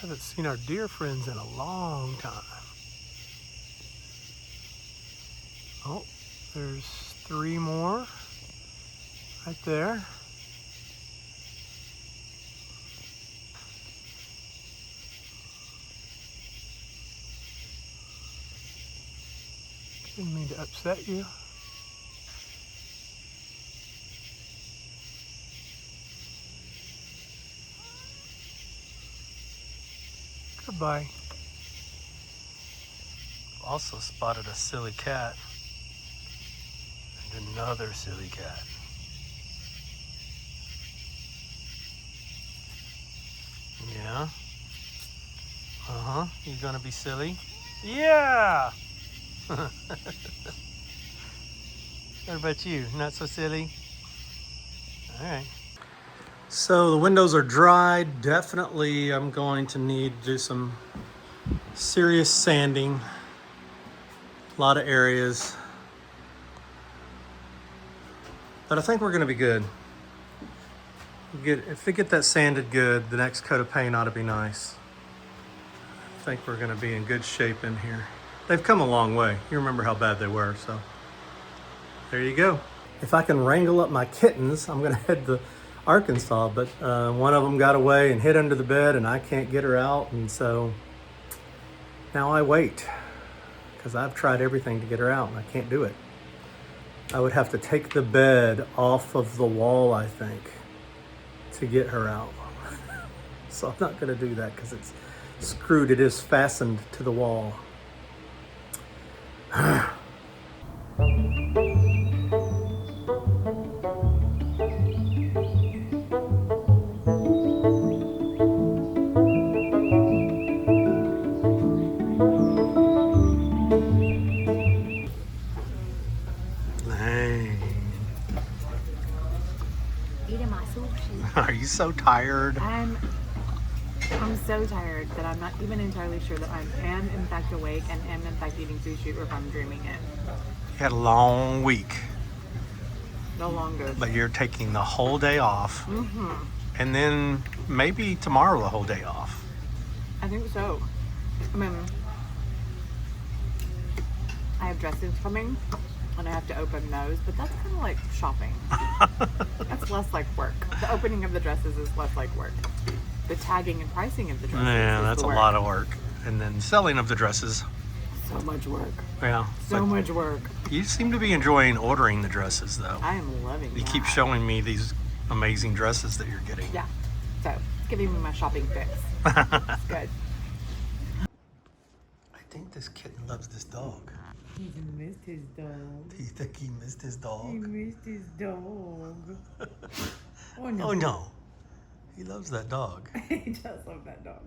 Haven't seen our deer friends in a long time. Oh, there's 3 more right there. Didn't mean to upset you. Goodbye. Also spotted a silly cat and another silly cat. Yeah. Uh-huh. You gonna be silly? Yeah! What about you? Not so silly? All right. So the windows are dry. Definitely I'm going to need to do some serious sanding. A lot of areas. But I think we're gonna be good. If we get that sanded good, the next coat of paint ought to be nice. I think we're gonna be in good shape in here. They've come a long way. You remember how bad they were, so there you go. If I can wrangle up my kittens, I'm gonna head to Arkansas, but one of them got away and hid under the bed and I can't get her out, and so now I wait because I've tried everything to get her out and I can't do it. I would have to take the bed off of the wall, I think, to get her out. So I'm not gonna do that because it's screwed. It is fastened to the wall. Eating my sushi. Are you so tired? I'm so tired that I'm not even entirely sure that I am in fact awake and am in fact eating sushi, or if I'm dreaming it. You had a long week, No longer. but you're taking the whole day off, and then maybe tomorrow the whole day off. I think so. I mean, I have dresses coming and I have to open those, but that's kind of like shopping. That's less like work. The opening of the dresses is less like work. The tagging and pricing of the dresses Yeah, is that's the a work. lot of work. And then selling of the dresses. So much work. Yeah. So but much work. you seem to be enjoying ordering the dresses, though. I am loving You that. keep showing me these amazing dresses that you're getting. Yeah. So it's giving me my shopping fix. It's good. I think this kitten loves this dog. He's missed his dog. Do you think he missed his He dog? missed his dog. Oh no. Oh no. He loves that dog. He does love that dog.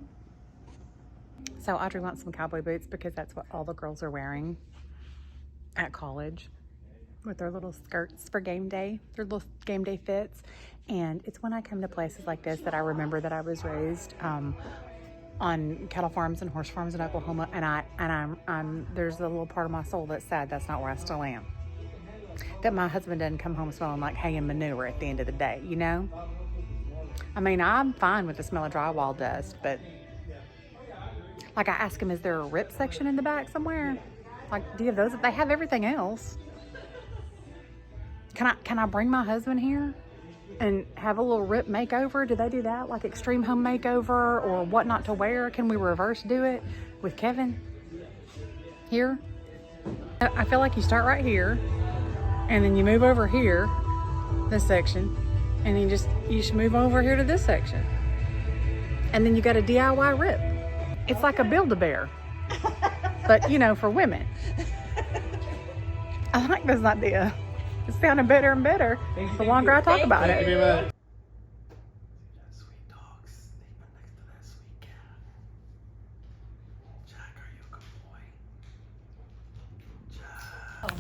So Audrey wants some cowboy boots because that's what all the girls are wearing at college with their little skirts for game day, their little game day fits. And it's when I come to places like this that I remember that I was raised on cattle farms and horse farms in Oklahoma, and I'm there's a little part of my soul that's sad that's not where I still am. That my husband doesn't come home smelling like hay and manure at the end of the day, you know? I mean, I'm fine with the smell of drywall dust, but like I asked him, is there a rip section in the back somewhere? Like, do you have those? They have everything else. Can I bring my husband here and have a little rip makeover? Do they do that? Like extreme home makeover or what not to wear? Can we reverse do it with Kevin here? I feel like you start right here and then you move over here, this section, and you should move over here to this section. And then you got a DIY rip. It's like a Build-A-Bear, but you know, for women. I like this idea. It's sounding better and better the longer I talk about it. Sweet dog sleeping next to that sweet cat. Jack, are you a good boy? Jack.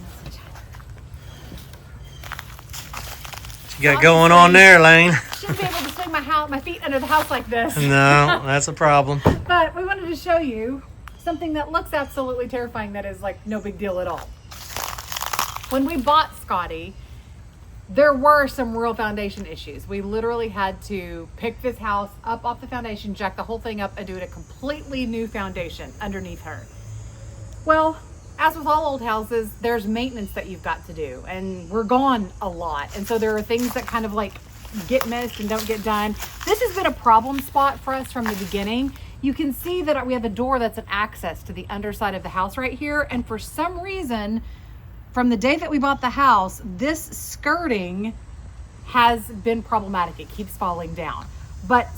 What you got going on there, Lane? Shouldn't be able to swing my feet under the house like this. No, that's a problem. But we wanted to show you something that looks absolutely terrifying that is like no big deal at all. When we bought Scotty, there were some real foundation issues. We literally had to pick this house up off the foundation, jack the whole thing up, and do it a completely new foundation underneath her. Well, as with all old houses, there's maintenance that you've got to do, and we're gone a lot. And so there are things that kind of like get missed and don't get done. This has been a problem spot for us from the beginning. You can see that we have a door that's an access to the underside of the house right here. And for some reason, from the day that we bought the house, this skirting has been problematic. It keeps falling down.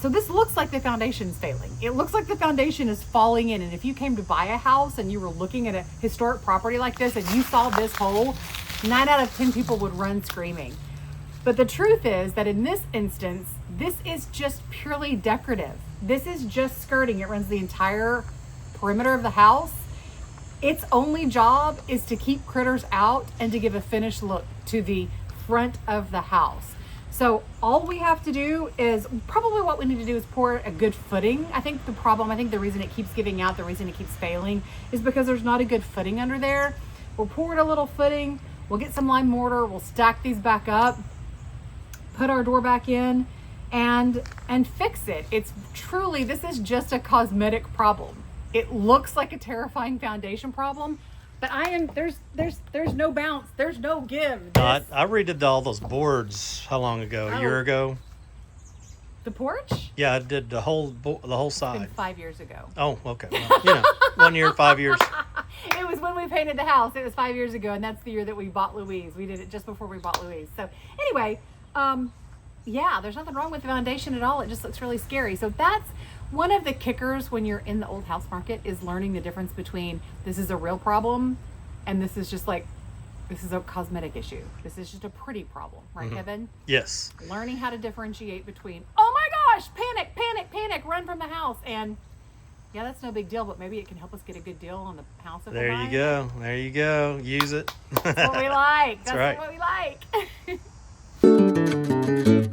So this looks like the foundation's failing. It looks like the foundation is falling in. And if you came to buy a house and you were looking at a historic property like this and you saw this hole, 9 out of 10 people would run screaming. But the truth is that in this instance, this is just purely decorative. This is just skirting. It runs the entire perimeter of the house. Its only job is to keep critters out and to give a finished look to the front of the house. So all we have to do is, probably what we need to do is pour a good footing. I think the reason it keeps giving out, the reason it keeps failing is because there's not a good footing under there. We'll pour it a little footing. We'll get some lime mortar. We'll stack these back up, put our door back in, and fix it. This is just a cosmetic problem. It looks like a terrifying foundation problem, but there's no bounce, there's no give. I redid all those boards how long ago? A year ago? The porch? Yeah, I did the whole It's side. been 5 years ago. Oh, okay. Well, 1 year, 5 years. It was when we painted the house. It was 5 years ago, and that's the year that we bought Louise. We did it just before we bought Louise. So anyway, yeah, there's nothing wrong with the foundation at all. It just looks really scary. So that's one of the kickers when you're in the old house market, is learning the difference between this is a real problem and this is a cosmetic issue. This is just a pretty problem, right, Kevin? Yes. Learning how to differentiate between, oh my gosh, panic, panic, panic, run from the house, and yeah, that's no big deal, but maybe it can help us get a good deal on the house. There you go. There you go. Use it. That's what we like. That's right. What we like.